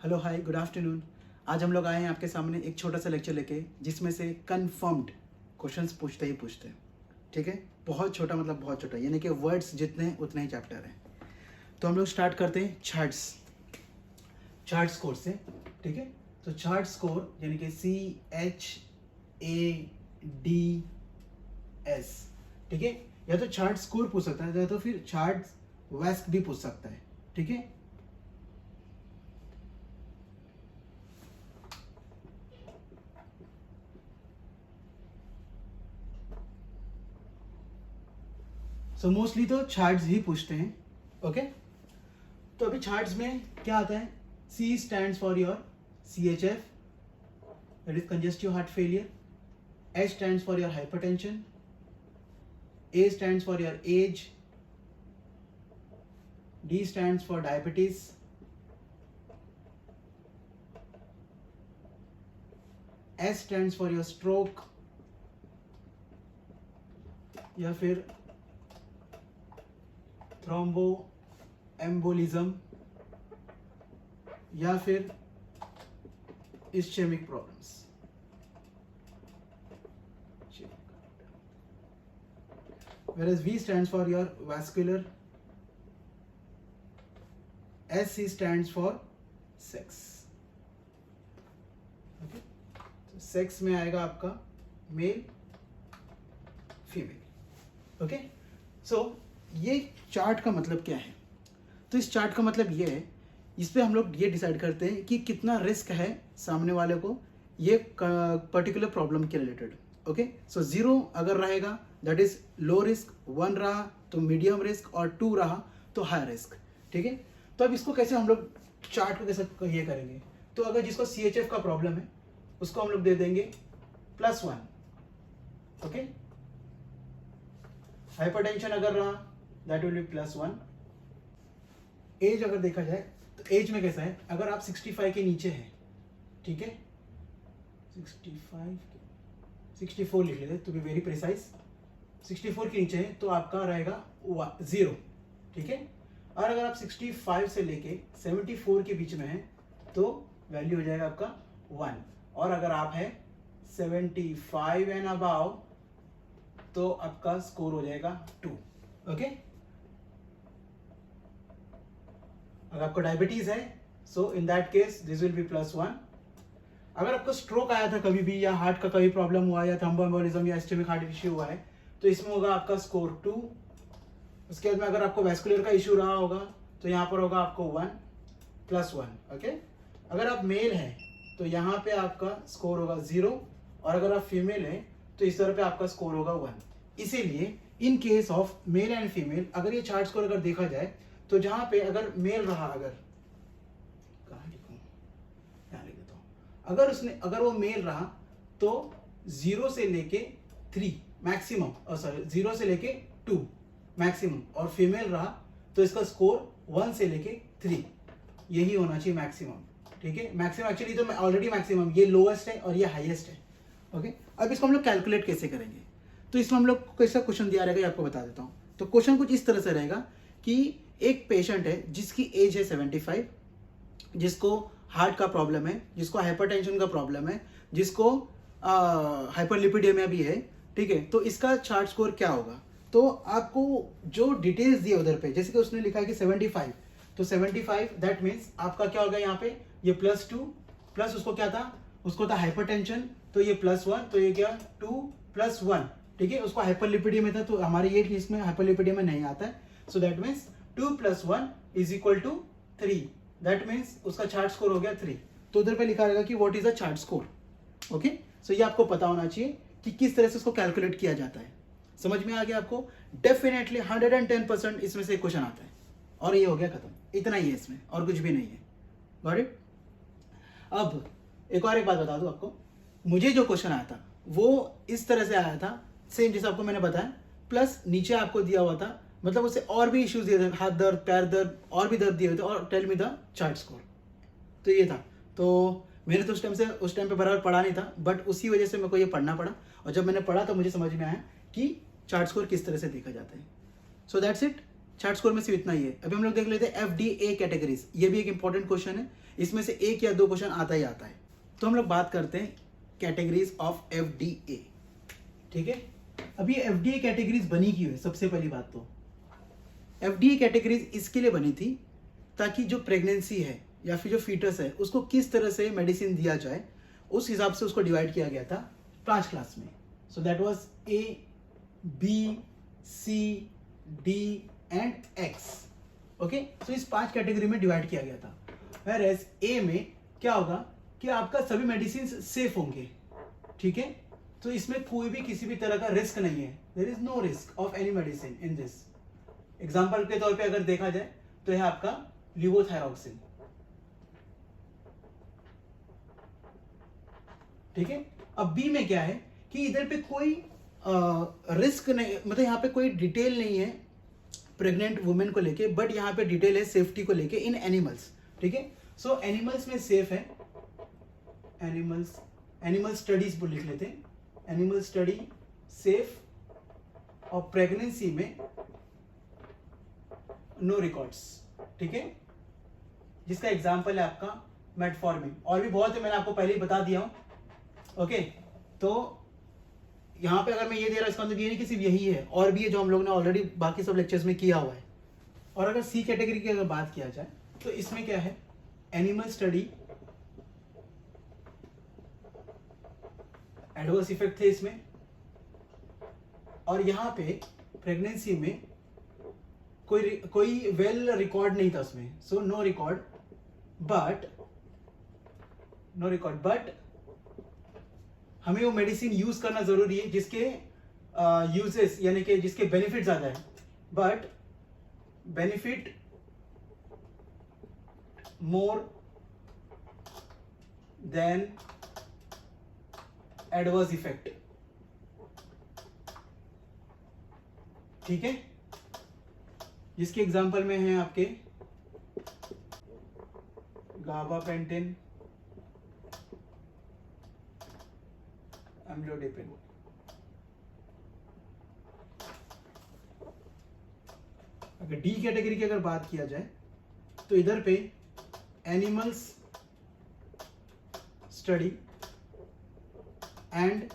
Hello hi good afternoon. आज हम लोग आए हैं आपके सामने एक छोटा सा लेक्चर लेके जिसमें से कंफर्म्ड क्वेश्चंस पूछते ही पूछते हैं। ठीक है, बहुत छोटा मतलब बहुत छोटा, यानी कि वर्ड्स जितने हैं उतने ही चैप्टर हैं। तो हम लोग स्टार्ट करते हैं चार्ट स्कोर से। ठीक है, तो चार्ट स्कोर यानी कि CHADS। ठीक है, या तो चार्ट स्कोर पूछ सकता है या तो फिर चार्ट वेस्क भी पूछ सकता है। ठीक है, सो मोस्टली तो चार्ट्स ही पूछते हैं। ओके, तो अभी चार्ट्स में क्या आता है? C stands for your CHF, that is congestive heart failure. H stands for your hypertension. A stands for your age. D stands for diabetes. S stands for your stroke या फिर thrombo embolism या फिर ischaemic problems. Whereas V stands for your vascular, SC stands for sex. Okay? तो sex में आएगा आपका male female. Okay, so ये chart का मतलब क्या है? तो इस चार्ट का मतलब ये है, इस पे हम लोग ये डिसाइड करते हैं कि कितना रिस्क है सामने वाले को ये पर्टिकुलर प्रॉब्लम के रिलेटेड। ओके, सो 0 अगर रहेगा दैट इज लो रिस्क, 1 रहा तो मीडियम रिस्क और 2 रहा तो हाई रिस्क। ठीक है, तो अब इसको कैसे हम लोग चार्ट को कैसे ये करेंगे? तो अगर जिसको CHF का प्रॉब्लम है उसको हम लोग दे देंगे +1। ओके, हाइपरटेंशन अगर रहा दैट विल बी +1। एज अगर देखा जाए तो एज में कैसा है? अगर आप 65 के नीचे हैं, ठीक है, 64 लिख लेते टू बी वेरी प्रिसाइज। 64 के नीचे है तो आपका रहेगा 0। ठीक है, और अगर आप 65 से लेके 74 के बीच में हैं तो वैल्यू हो जाएगा आपका 1। और अगर आप हैं 75 एंड अबाव तो आपका स्कोर हो जाएगा 2। ओके, अगर आपको डायबिटीज है so in that case this will be +1। अगर आपको स्ट्रोक आया था कभी भी, या हार्ट का कभी प्रॉब्लम हुआ, या थ्रोम्बोएम्बोलिज्म या इस्चेमिक हार्ट इश्यू हुआ है तो इसमें होगा आपका स्कोर 2। उसके बाद में अगर आपको वैस्कुलर का इश्यू रहा होगा तो यहाँ पर होगा आपको 1 +1। ओके, अगर आप मेल हैं तो यहाँ पे आपका स्कोर होगा 0, और अगर आप फीमेल हैं तो इस तरह पे आपका स्कोर होगा 1। इसीलिए in case of male and female अगर ये चार्ट स्कोर अगर देखा जाए तो जहाँ पे अगर मेल रहा, अगर वो मेल रहा तो 0 से लेके 3 मैक्सिमम, 0 से लेके 2 मैक्सिमम, और फीमेल रहा तो इसका स्कोर 1 से लेके 3 यही होना चाहिए मैक्सिमम। ठीक है, मैक्सिमम एक्चुअली तो ऑलरेडी मैक्सिमम ये लोएस्ट है और ये हाईएस्ट है। ओके, अब इसको हम लोग कैलकुलेट कैसे करेंगे? तो इसमें हम लोग कैसा क्वेश्चन दिया रहेगा ये आपको बता देता हूँ। तो क्वेश्चन कुछ इस तरह से रहेगा कि एक पेशेंट है जिसकी एज है 75, जिसको हार्ट का प्रॉब्लम है, जिसको हाइपरटेंशन का प्रॉब्लम है, जिसको हाइपरलिपिडेमिया भी है। ठीक है, तो इसका चार्ट स्कोर क्या होगा? तो आपको जो डिटेल्स दिए उधर पे, जैसे कि उसने लिखा है कि 75, तो 75 दैट मीन्स आपका क्या होगा यहाँ पे, ये +2 प्लस उसको क्या था, उसको था हाइपरटेंशन तो ये +1, तो ये क्या 2 + 1। ठीक है, उसको हाइपरलिपिडेमिया था तो हमारे ये इसमें हाइपरलिपिडेमिया नहीं आता है, so that means 2 + 1 = 3। That means उसका चार्ट स्कोर हो गया 3। तो उधर पे लिखा रहेगा कि what is a chart score. Okay, so ये आपको पता होना चाहिए कि किस तरह से उसको कैलकुलेट किया जाता है। समझ में आ गया आपको? डेफिनेटली 110% इसमें से क्वेश्चन आता है, और ये हो गया खत्म। इतना ही है इसमें, और कुछ भी नहीं है। Got it? अब एक बात बता दूं आपको, मुझे जो क्वेश्चन आया था वो इस तरह से आया था, सेम जैसे आपको मैंने बताया, प्लस नीचे आपको दिया हुआ था, मतलब उससे और भी इश्यूज दिए थे, हाथ दर्द, पैर दर्द, और भी दर्द दिए हुए थे, और tell me the chart score. तो ये था। तो मैंने तो उस टाइम पे बराबर पढ़ा नहीं था, बट उसी वजह से मेरे को ये पढ़ना पड़ा, और जब मैंने पढ़ा तो मुझे समझ में आया कि चार्ट स्कोर किस तरह से देखा जाता है। So that's it. Chart score में सिर्फ इतना ही है। अभी हम लोग देख लेते हैं FDA कैटेगरीज, ये भी एक इंपॉर्टेंट क्वेश्चन है, इसमें से एक या दो क्वेश्चन आता ही आता है। तो हम लोग बात करते हैं कैटेगरीज ऑफ FDA, ठीक है। अभी FDA कैटेगरीज बनी क्यों है? सबसे पहली बात तो FDA कैटेगरीज इसके लिए बनी थी ताकि जो प्रेगनेंसी है या फिर जो फीटस है उसको किस तरह से मेडिसिन दिया जाए, उस हिसाब से उसको डिवाइड किया गया था 5 क्लास में। So that was A, B, C, D and X, okay. So इस 5 कैटेगरी में डिवाइड किया गया था। Whereas A में क्या होगा कि आपका सभी मेडिसिन सेफ होंगे, ठीक है। तो इसमें कोई भी किसी भी तरह का रिस्क नहीं है, there is no risk of any medicine in this. Example के तौर पे अगर देखा जाए तो यह आपका लिवोथायरॉक्सिन, ठीक है। अब बी में क्या है कि इधर पे कोई रिस्क नहीं, मतलब यहाँ पे कोई डिटेल नहीं है प्रेग्नेंट वुमेन को लेके, बट यहाँ पे डिटेल है सेफ्टी को लेके इन एनिमल्स, ठीक है। सो एनिमल्स में सेफ है, एनिमल स्टडीज लिख लेते हैं, एनिमल स्टडी सेफ, और प्रेगनेंसी में नो रिकॉर्ड्स, ठीक है। जिसका एग्जांपल है आपका मेटफॉर्मिन, और भी बहुत है, मैंने आपको पहले ही बता दिया हूं, ओके। तो यहां पे अगर मैं ये दे रहा हूं इसका मतलब ये नहीं कि सिर्फ यही है, और भी है जो हम लोग ने ऑलरेडी बाकी सब लेक्चर्स में किया हुआ है। और अगर सी कैटेगरी की अगर बात किया जाए तो इसमें क्या है, एनिमल स्टडी एडवर्स इफेक्ट थे इसमें, और यहां पे प्रेगनेंसी में कोई वेल रिकॉर्ड नहीं था उसमें, सो नो रिकॉर्ड, बट हमें वो मेडिसिन यूज करना जरूरी है जिसके यूजेस यानी कि जिसके बेनिफिट ज्यादा है, but benefit more than adverse effect, ठीक है। जिसके एग्जांपल में है आपके गाबापेंटिन, एम्लोडिपिन। अगर डी कैटेगरी की अगर बात किया जाए तो इधर पे animals study and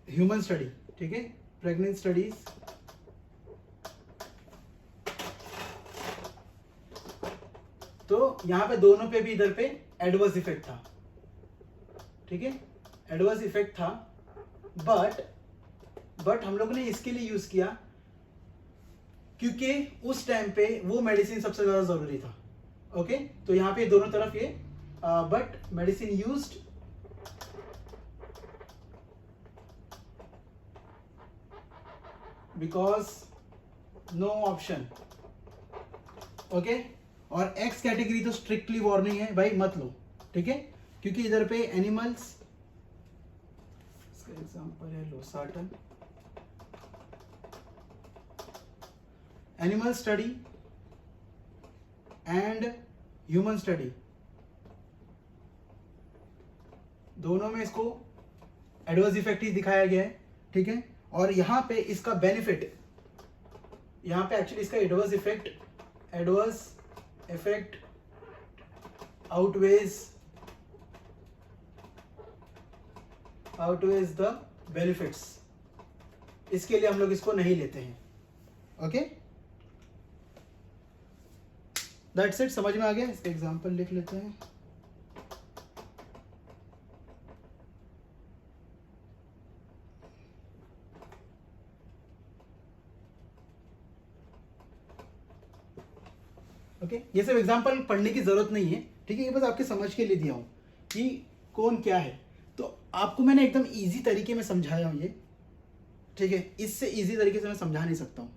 human study, ठीक है, प्रेग्नेंट स्टडीज, तो यहां पे दोनों पे भी इधर पे एडवर्स इफेक्ट था, ठीक है, एडवर्स इफेक्ट था, बट हम लोगों ने इसके लिए यूज किया क्योंकि उस टाइम पे वो मेडिसिन सबसे ज्यादा जरूरी था, ओके। तो यहां पे दोनों तरफ ये but medicine used because no option, okay. और एक्स कैटेगरी तो स्ट्रिक्टली वार्निंग है भाई, मत लो, ठीक है, क्योंकि इधर पे एनिमल्स, इसका एग्जांपल है losartan, animal study and human study, दोनों में इसको एडवर्स इफेक्ट ही दिखाया गया है, ठीक है। और यहां पे इसका बेनिफिट, यहां पे एक्चुअली इसका adverse effect outweighs the benefits, इसके लिए हम लोग इसको नहीं लेते हैं, ओके। दैट्स इट, समझ में आ गया। इसका एग्जांपल लिख लेते हैं, ओके। ये सब एग्जांपल पढ़ने की जरूरत नहीं है, ठीक है, ये बस आपके समझ के लिए दिया हूं कि कौन क्या है। तो आपको मैंने एकदम इजी तरीके में समझाया हूं ये, ठीक है, इससे इजी तरीके से मैं समझा नहीं सकता हूं,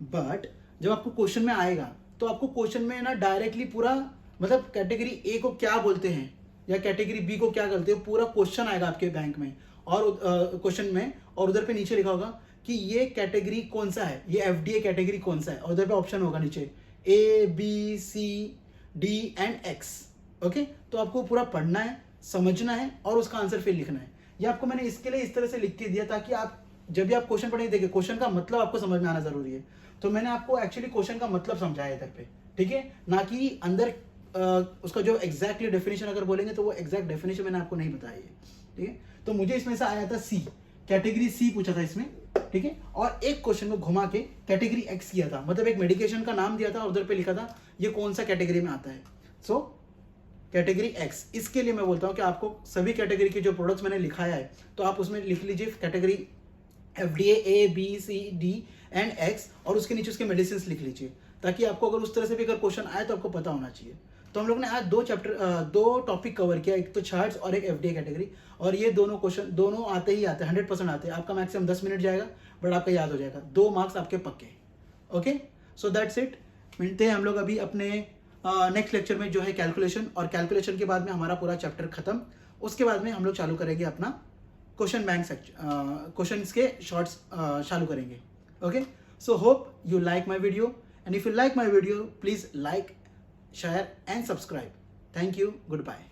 बट जब आपको क्वेश्चन में आएगा तो आपको क्वेश्चन में ना डायरेक्टली पूरा, मतलब कैटेगरी ए को क्या बोलते हैं या कैटेगरी बी को क्या करते हैं, पूरा क्वेश्चन आएगा आपके बैंक में और क्वेश्चन में, और उधर पे नीचे लिखा होगा कि ये कैटेगरी कौन सा है, ये FDA कैटेगरी कौन सा है, और उधर पे ऑप्शन होगा नीचे A, B, C, D and X, okay. तो आपको पूरा पढ़ना है, समझना है और उसका आंसर फिर लिखना है। ये आपको मैंने इसके लिए इस तरह से लिख के दिया ताकि आप जब भी आप क्वेश्चन पढ़ेंगे, देखिए क्वेश्चन का मतलब आपको समझ में आना जरूरी है। तो मैंने आपको एक्चुअली क्वेश्चन का मतलब समझाया इधर पे, ठीक है, ना कि अंदर उसका जो एग्जैक्टली डेफिनेशन अगर बोलेंगे तो वो एग्जैक्ट डेफिनेशन मैंने आपको नहीं बताई है, ठीक है। तो मुझे इसमें से आया था सी, कैटेगरी सी पूछा था इसमें, ठीक है, और एक क्वेश्चन को घुमा के कैटेगरी एक्स किया था, मतलब एक मेडिकेशन का नाम दिया था और उधर पे लिखा था ये कौन सा कैटेगरी में आता है। सो कैटेगरी एक्स, इसके लिए मैं बोलता हूँ कि आपको सभी कैटेगरी के जो प्रोडक्ट्स मैंने लिखाया है तो आप उसमें लिख लीजिए category FDA A B C D and X, और उसके नीचे उसके मेडिसिन लिख लीजिए, ताकि आपको अगर उस तरह से भी अगर क्वेश्चन आए तो आपको पता होना चाहिए। तो हम लोग ने आज दो टॉपिक कवर किया, एक तो चार्ट्स और एक FDA कैटेगरी, और ये दोनों क्वेश्चन दोनों आते ही आते हैं, 100% आते हैं। आपका मैक्सिमम 10 मिनट जाएगा बट आपका याद हो जाएगा, 2 मार्क्स आपके पक्के। Okay, so that's it. मिलते हैं हम लोग अभी अपने नेक्स्ट लेक्चर में जो है कैलकुलेशन, और कैलकुलेशन के बाद में हमारा पूरा चैप्टर खत्म। उसके बाद में हम लोग चालू करेंगे अपना क्वेश्चन बैंक क्वेश्चन के शॉर्ट्स चालू करेंगे। Okay, so hope you like my video, and if you like my video please like, share and subscribe. Thank you. Goodbye.